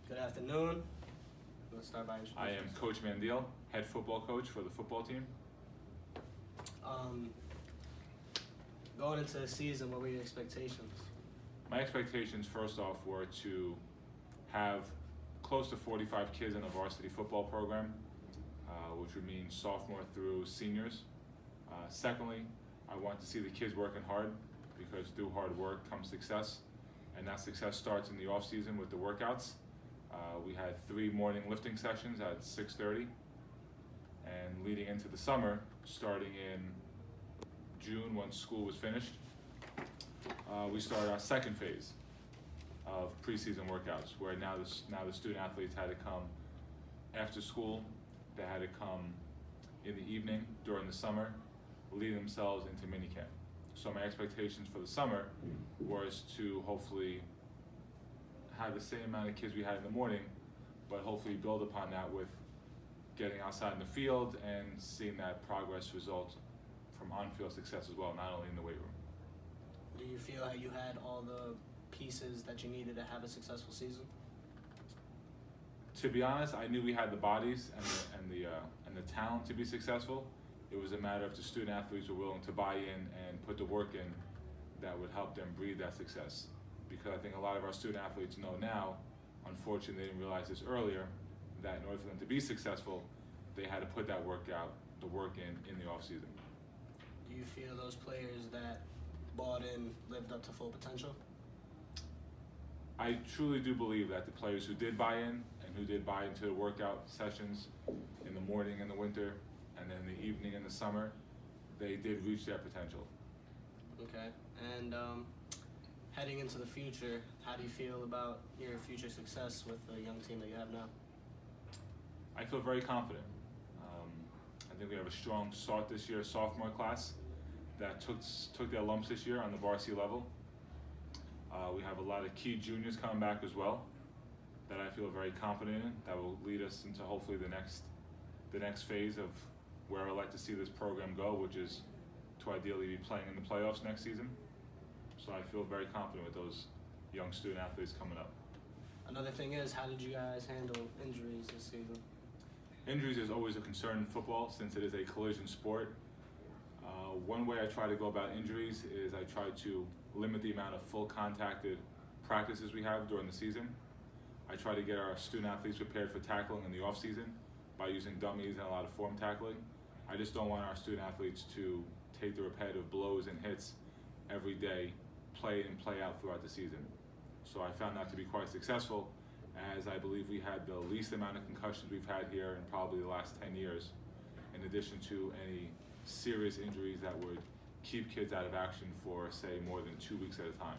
Good afternoon. Let's start by introducing I am Coach Mandile, head football coach for the football team. Going into the season, what were your expectations? My expectations, first off, were to have close to 45 kids in the varsity football program, which would mean sophomore through seniors. Secondly, I want to see the kids working hard because through hard work comes success, and that success starts in the off season with the workouts. We had 3 morning lifting sessions at 6:30, and leading into the summer, starting in June when school was finished, we started our second phase of preseason workouts, where now the student athletes had to come after school, they had to come in the evening during the summer, leading themselves into minicamp. So my expectations for the summer was to hopefully have the same amount of kids we had in the morning, but hopefully build upon that with getting outside in the field and seeing that progress result from on-field success as well, not only in the weight room. Do you feel like you had all the pieces that you needed to have a successful season? To be honest, I knew we had the bodies and the talent to be successful. It was a matter of the student athletes were willing to buy in and put the work in that would help them breathe that success. Because I think a lot of our student athletes know now, unfortunately they didn't realize this earlier, that in order for them to be successful, they had to put that work in the off season. Do you feel those players that bought in lived up to full potential? I truly do believe that the players who did buy in and who did buy into the workout sessions in the morning in the winter and then in the evening in the summer, they did reach their potential. Okay, and heading into the future, how do you feel about your future success with the young team that you have now? I feel very confident. I think we have a strong start this year, sophomore class that took their lumps this year on the varsity level. We have a lot of key juniors coming back as well that I feel very confident in, that will lead us into hopefully the next phase of where I'd like to see this program go, which is to ideally be playing in the playoffs next season. So I feel very confident with those young student athletes coming up. Another thing is, how did you guys handle injuries this season? Injuries is always a concern in football since it is a collision sport. One way I try to go about injuries is I try to limit the amount of full contacted practices we have during the season. I try to get our student athletes prepared for tackling in the off season by using dummies and a lot of form tackling. I just don't want our student athletes to take the repetitive blows and hits every day, play in and play out throughout the season. So I found that to be quite successful, as I believe we had the least amount of concussions we've had here in probably the last 10 years, in addition to any serious injuries that would keep kids out of action for, say, more than 2 weeks at a time.